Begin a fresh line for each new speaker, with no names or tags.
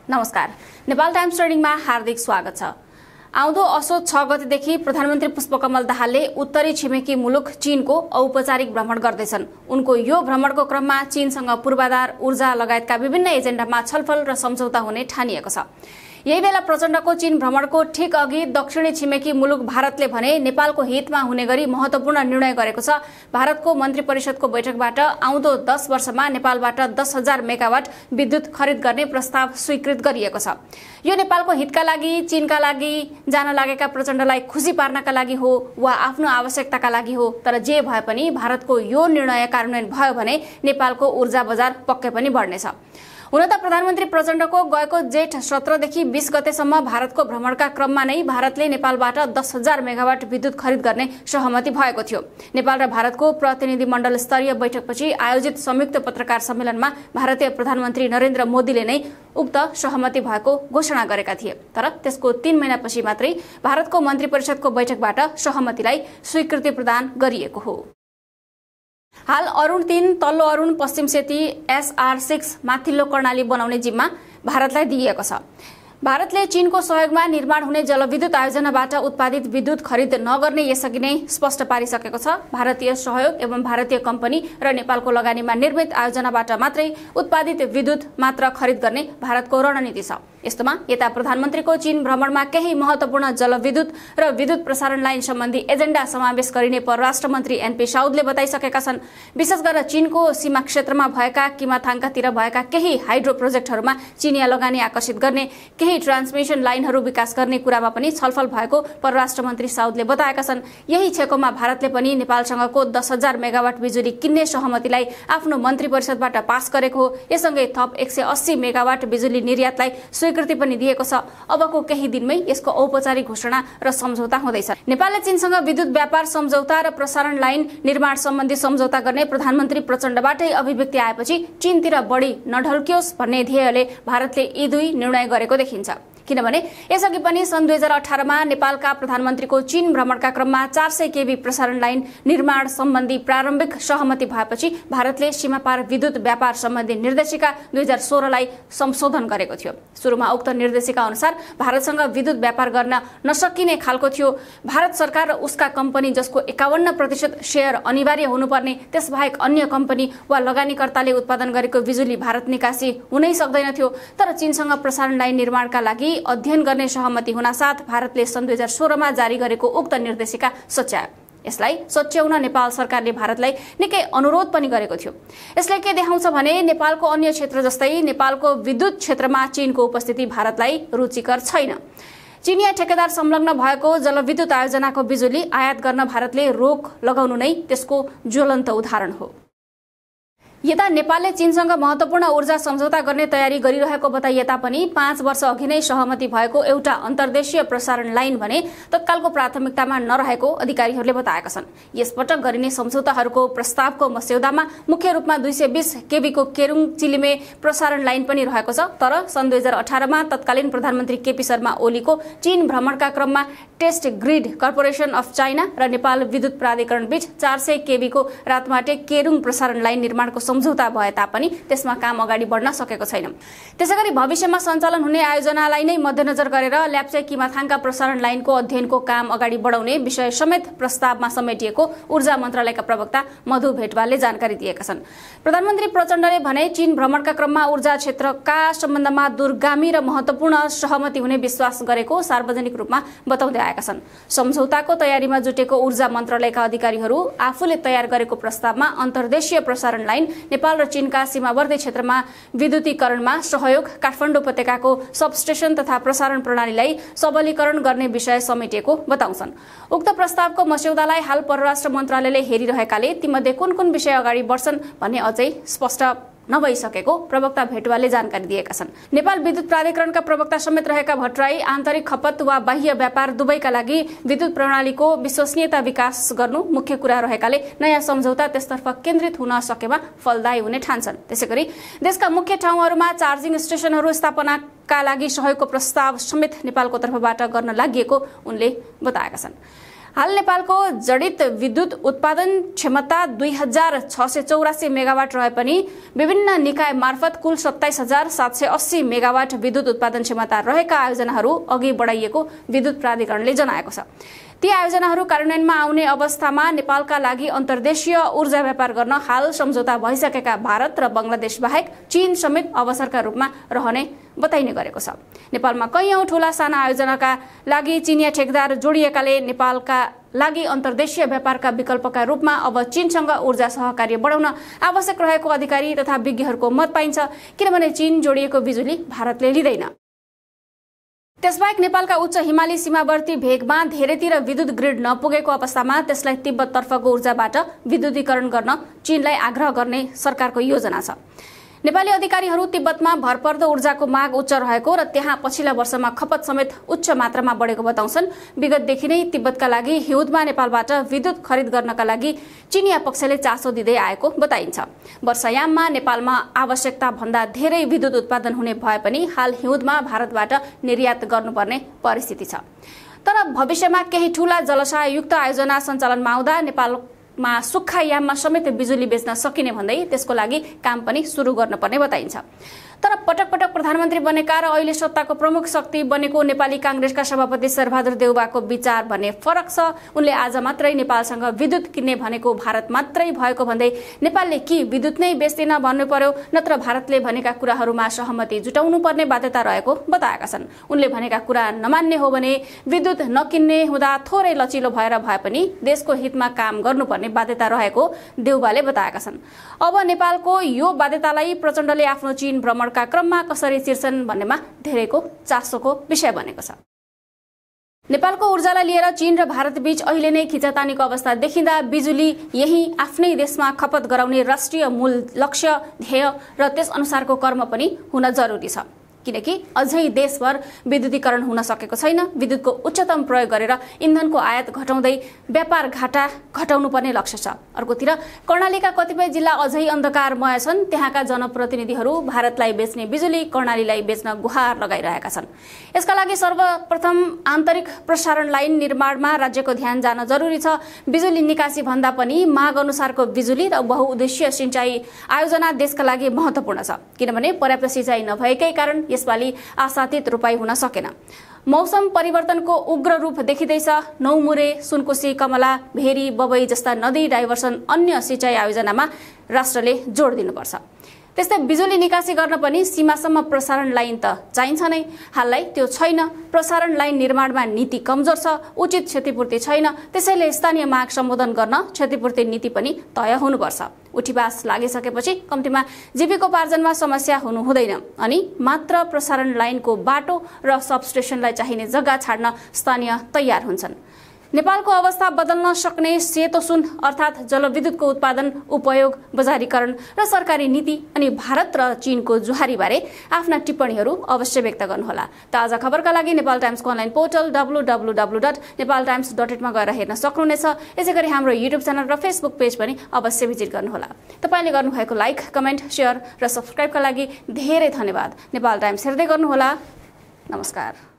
नमस्कार, नेपाल टाइम्स ट्रेडिङमा हार्दिक स्वागत छ। आउँदो असोज 6 गतेदेखि प्रधानमन्त्री पुष्पकमल दाहालले उत्तरी छिमेकी मुलुक चीनको औपचारिक भ्रमण गर्दैछन्। उनको यो भ्रमणको क्रममा चीनसँग पूर्वाधार, ऊर्जा लगायतका विभिन्न एजेन्डामा छलफल र सम्झौता हुने ठानिएको छ। यही बेला प्रचण्डको चीन भ्रमणको ठिक अघि दक्षिणी छिमेकी मुलुक भारतले भने नेपालको हितमा हुने गरी महत्वपूर्ण निर्णय गरेको छ। भारतको मन्त्री परिषदको बैठकबाट आउँदो 10 वर्षमा नेपालबाट 10,000 मेगावाट विद्युत खरिद गर्ने प्रस्ताव स्वीकृत गरिएको छ। यो नेपालको हितका लागि, चीनका लागि जान लागेका प्रचण्डलाई खुसी पार्नका लागि हो वा आफ्नो आवश्यकताका लागि हो, तर जे भए पनि भारतको यो निर्णय कार्यान्वयन भयो भने नेपालको ऊर्जा बजार पक्कै पनि बढ्नेछ। हुन त प्रधानमन्त्री प्रचण्डको गएको जेठ 17 देखि 20 गतेसम्म भारतको भ्रमणका क्रममा नै भारतले नेपालबाट 10,000 मेगावाट विद्युत खरिद गर्ने सहमति भएको थियो। नेपाल र भारतको प्रतिनिधिमण्डल स्तरीय बैठकपछि आयोजित संयुक्त पत्रकार सम्मेलनमा भारतीय प्रधानमन्त्री नरेन्द्र मोदीले नै उक्त सहमति भएको घोषणा गरेका थिए। तर त्यसको 3 महिनापछि मात्रै भारतको मन्त्री परिषदको बैठकबाट सहमतिलाई स्वीकृति प्रदान गरिएको हो। हाल अरुण 3, तल्लो अरुण, पश्चिम सेती, SR6 माथिल्लो कर्णाली बनाउने जिम्मा भारतलाई दिइएको छ। भारतले चीनको सहयोगमा निर्माण हुने जलविद्युत आयोजनाबाट उत्पादित विद्युत खरिद नगर्ने यसअघि नै स्पष्ट पारिसकेको छ। भारतीय सहयोग एवं भारतीय कम्पनी र नेपालको लगानीमा निर्मित आयोजनाबाट मात्रै उत्पादित विद्युत मात्र खरिद गर्ने भारतको रणनीति छ। यस्तोमा यता प्रधानमन्त्रीको चीन भ्रमणमा केही महत्वपूर्ण जलविद्युत र विद्युत प्रसारण लाइन सम्बन्धी एजेन्डा समावेश गरिने परराष्ट्र मन्त्री NP साउदले बताइसकेका छन्। विशेष गरेर चीनको सीमा क्षेत्रमा भएका किमाथाङकातिर भएका केही हाइड्रो प्रोजेक्टहरूमा चीनिया लगानी आकर्षित गर्ने, केही ट्रान्समिसन लाइनहरू विकास गर्ने कुरामा पनि छलफल भएको परराष्ट्र मन्त्री साउदले बताएका छन्। यही छेकोमा भारतले पनि नेपालसँगको 10,000 मेगावाट बिजुली किन्ने सहमतिलाई आफ्नो मन्त्री परिषदबाट पास गरेको हो। यससँगै थप 180 मेगावाट बिजुली निर्यातलाई स्वीकृति पनि दिएको छ। अबको केही दिनमै यसको औपचारिक घोषणा र सम्झौता हुँदैछ। नेपालले चीनसँग विद्युत व्यापार सम्झौता र प्रसारण लाइन निर्माण सम्बन्धी सम्झौता गर्ने प्रधानमन्त्री प्रचण्डबाटै अभिव्यक्ति आएपछि चीनतिर बढी नढल्कियोस् भन्ने ध्येयले भारतले यी दुई निर्णय गरेको देखिन्छ। किनभने यसअघि पनि सन् 2018 मा नेपालका प्रधानमन्त्रीको चीन भ्रमणका क्रममा 400 केभी प्रसारण लाइन निर्माण सम्बन्धी प्रारम्भिक सहमति भएपछि भारतले सीमापार विद्युत व्यापार सम्बन्धी निर्देशिका 2016 लाई संशोधन गरेको थियो। सुरुमा उक्त निर्देशिका अनुसार भारतसँग विद्युत व्यापार गर्न नसकिने खालको थियो। भारत सरकार र उसका कम्पनी जसको 51% शेयर अनिवार्य हुनुपर्ने, त्यसबाहेक अन्य कम्पनी वा लगानीकर्ताले उत्पादन गरेको बिजुली भारत निकासी हुनै सक्दैन थियो। तर चीनसँग प्रसारण लाइन निर्माणका लागि अध्ययन गर्ने सहमति हुनासाथ भारतले सन् 2016 मा जारी गरेको उक्त निर्देशिका सच्यायो। यसलाई सच्याउन नेपाल सरकारले भारतलाई निकै अनुरोध पनि गरेको थियो। यसले के देखाउँछ भने नेपालको अन्य क्षेत्र जस्तै नेपालको विद्युत क्षेत्रमा चीनको उपस्थिति भारतलाई रुचिकर छैन। चीनिया ठेकेदार संलग्न भएको जलविद्युत आयोजनाको बिजुली आयात गर्न भारतले रोक लगाउनु नै त्यसको ज्वलन्त उदाहरण हो। यता नेपालले चीनसँग महत्वपूर्ण ऊर्जा सम्झौता गर्ने तयारी गरिरहेको बताइए तापनि 5 वर्ष अघि नै सहमति भएको एउटा अन्तर्देशीय प्रसारण लाइन भने तत्कालको प्राथमिकतामा नरहेको अधिकारीहरूले बताएका छन्। यसपटक गरिने सम्झौताहरूको प्रस्तावको मस्यौदामा मुख्य रूपमा 220 केभीको केरुङ चिलिमे प्रसारण लाइन पनि रहेको छ। तर सन् 2018 मा तत्कालीन प्रधानमन्त्री KP शर्मा ओलीको चीन भ्रमणका क्रममा test grid corporation of China र नेपाल विद्युत प्राधिकरण बीच 400 केभीको रातमाटे केरुङ प्रसारण लाइन निर्माणको सम्झौता भए तापनि त्यसमा काम अगाडि बढ्न सकेको छैन। त्यसैगरी भविष्यमा सञ्चालन हुने आयोजनालाई नै मध्यनजर गरेर ल्याप्चे किमाथाङका प्रसारण लाइनको अध्ययनको काम अगाडि बढाउने विषय समेत प्रस्तावमा समेटिएको ऊर्जा मन्त्रालयका प्रवक्ता मधु भेटवालले जानकारी दिएका छन्। प्रधानमन्त्री प्रचण्डले भने चीन भ्रमणका क्रममा ऊर्जा क्षेत्रका सम्बन्धमा दूरगामी र महत्वपूर्ण सहमति हुने विश्वास गरेको सार्वजनिक रूपमा बताउँदै आएका छन्। सम्झौताको तयारीमा जुटेको ऊर्जा मन्त्रालयका अधिकारीहरू आफूले तयार गरेको प्रस्तावमा अन्तर्देशीय प्रसारण लाइन, नेपाल र चीनका सीमावर्ती क्षेत्रमा विद्युतीकरणमा सहयोग, काठमाडौँ उपत्यकाको सबस्टेशन तथा प्रसारण प्रणालीलाई सबलीकरण गर्ने विषय समेटिएको बताउँछन्। उक्त प्रस्तावको मस्यौदालाई हाल परराष्ट्र मन्त्रालयले हेरिरहेकाले तीमध्ये कुन कुन विषय अगाडि बढ्छन् भन्ने अझै स्पष्ट नभइसकेको प्रवक्ता भेटवालले जानकारी दिएका छन्। नेपाल विद्युत प्राधिकरणका प्रवक्ता समेत रहेका भट्टराई आन्तरिक खपत वा बाह्य व्यापार दुवैका लागि विद्युत प्रणालीको विश्वसनीयता विकास गर्नु मुख्य कुरा रहेकाले नयाँ सम्झौता त्यसतर्फ केन्द्रित हुन सकेमा फलदायी हुने ठान्छन्। त्यसैगरी देशका मुख्य ठाउँहरूमा चार्जिङ स्टेशनहरू स्थापनाका लागि सहयोगको प्रस्ताव समेत नेपालको तर्फबाट गर्न लागि उनले बताएका छन्। हाल नेपालको जडित विद्युत उत्पादन क्षमता 2684 मेगावाट रहे पनि विभिन्न निकाय मार्फत कुल 27780 मेगावाट विद्युत उत्पादन क्षमता रहेका आयोजनाहरू अघि बढाइएको विद्युत प्राधिकरणले जनाएको छ। ती आयोजनाहरू कार्यान्वयनमा आउने अवस्थामा नेपालका लागि अन्तर्देशीय ऊर्जा व्यापार गर्न हाल सम्झौता भइसकेका भारत र बंगलादेश बाहेक चीन समेत अवसरका रूपमा रहने बताइने गरेको छ। नेपालमा कैयौं ठूला साना आयोजनाका लागि चीनिया ठेकदार जोडिएकाले नेपालका लागि अन्तर्देशीय व्यापारका विकल्पका रूपमा अब चीनसँग ऊर्जा सहकार्य बढाउन आवश्यक रहेको अधिकारी तथा विज्ञहरूको मत पाइन्छ, किनभने चीन जोडिएको बिजुली भारतले लिँदैन। त्यसबाहेक नेपालका उच्च हिमाली सीमावर्ती भेगमा धेरैतिर विद्युत ग्रिड नपुगेको अवस्थामा त्यसलाई तिब्बततर्फको ऊर्जाबाट विद्युतीकरण गर्न चीनलाई आग्रह गर्ने सरकारको योजना छ। नेपाली अधिकारीहरू तिब्बतमा भरपर्दो ऊर्जाको माग उच्च रहेको र त्यहाँ पछिल्ला वर्षमा खपत समेत उच्च मात्रामा बढेको बताउँछन्। विगतदेखि नै तिब्बतका लागि हिउँदमा नेपालबाट विद्युत खरिद गर्नका लागि चीनिया पक्षले चासो दिँदै आएको बताइन्छ। वर्षायाममा नेपालमा आवश्यकता भन्दा धेरै विद्युत उत्पादन हुने भए पनि हाल हिउँदमा भारतबाट निर्यात गर्नुपर्ने परिस्थिति छ। तर भविष्यमा केही ठूला जलाशययुक्त आयोजना सञ्चालनमा आउँदा नेपालमा सुक्खा याममा समेत बिजुली बेच्न सकिने भन्दै त्यसको लागि काम पनि सुरु गर्नुपर्ने बताइन्छ। तर पटक पटक प्रधानमन्त्री बनेका र अहिले सत्ताको प्रमुख शक्ति बनेको नेपाली कांग्रेसका सभापति शेरबहादुर देउवाको विचार भने फरक छ। उनले आज मात्रै नेपालसँग विद्युत किन्ने भनेको भारत मात्रै भएको भन्दै नेपालले कि विद्युत नै बेच्दैन भन्नु पर्यो, नत्र भारतले भनेका कुराहरूमा सहमति जुटाउनु पर्ने बाध्यता रहेको बताएका छन्। उनले भनेका कुरा नमान्ने हो भने विद्युत नकिन्ने हुँदा थोरै लचिलो भएर भए पनि देशको हितमा काम गर्नुपर्ने बाध्यता रहेको देउवाले बताएका छन्। अब नेपालको यो बाध्यतालाई प्रचण्डले आफ्नो चीन भ्रमणका क्रममा कसरी चिर्छन् भन्नेमा धेरैको चासोको विषय बनेको छ। नेपालको ऊर्जालाई लिएर चीन र भारत बीच अहिले नै खिचातानीको अवस्था देखिँदा बिजुली यही आफ्नै देशमा खपत गराउने राष्ट्रिय मूल लक्ष्य ध्येय र त्यस अनुसारको कर्म पनि हुन जरुरी छ, किनकि अझै देशभर विद्युतीकरण हुन सकेको छैन। विद्युतको उच्चतम प्रयोग गरेर इन्धनको आयात घटाउँदै व्यापार घाटा घटाउनु पर्ने लक्ष्य छ। अर्कोतिर कर्णालीका कतिपय जिल्ला अझै अन्धकारमय छन्। त्यहाँका जनप्रतिनिधिहरू भारतलाई बेच्ने बिजुली कर्णालीलाई बेच्न गुहार लगाइरहेका छन्। यसका लागि सर्वप्रथम आन्तरिक प्रसारण लाइन निर्माणमा राज्यको ध्यान जान जरुरी छ। बिजुली निकासी भन्दा पनि माग अनुसारको बिजुली र बहुउद्देश्य सिंचाई आयोजना देशका लागि महत्त्वपूर्ण छ, किनभने पर्याप्त सिंचाई नभएकै कारण यसपालि आशातीत रोपाई हुन सकेन। मौसम परिवर्तनको उग्र रूप देखिँदैछ। नौमुरे, सुनकोशी, कमला, भेरी, बबई जस्ता नदी डाइभर्सन अन्य सिंचाई आयोजनामा राष्ट्रले जोड दिनुपर्छ। त्यस्तै बिजुली निकासी गर्न पनि सीमासम्म प्रसारण लाइन त चाहिन्छ नै। हाललाई त्यो छैन। प्रसारण लाइन निर्माणमा नीति कमजोर छ, उचित क्षतिपूर्ति छैन। त्यसैले स्थानीय माग सम्बोधन गर्न क्षतिपूर्ति नीति पनि तय हुनुपर्छ। उठीबास लागिसकेपछि कम्तीमा जीविकोपार्जनमा समस्या हुनु हुँदैन अनि मात्र प्रसारण लाइनको बाटो र सबस्टेशनलाई चाहिने जग्गा छाड्न स्थानीय तयार हुन्छन्। नेपालको अवस्था बदल्न सक्ने सेतो सुन अर्थात् जलविद्युतको उत्पादन, उपयोग, बजारीकरण र सरकारी नीति अनि भारत र चीनको जुहारीबारे आफ्ना टिप्पणीहरू अवश्य व्यक्त गर्नुहोला। ताजा खबरका लागि नेपाल टाइम्सको अनलाइन पोर्टल www.nepaltimes.net मा गएर हेर्न सक्नुहुनेछ। यसैगरी हाम्रो युट्युब च्यानल र फेसबुक पेज पनि अवश्य भिजिट गर्नुहोला। तपाईले गर्नुभएको लाइक, कमेन्ट, शेयर र सब्स्क्राइबका लागि धेरै धन्यवाद। नेपाल टाइम्स हेर्दै गर्नुहोला। नमस्कार।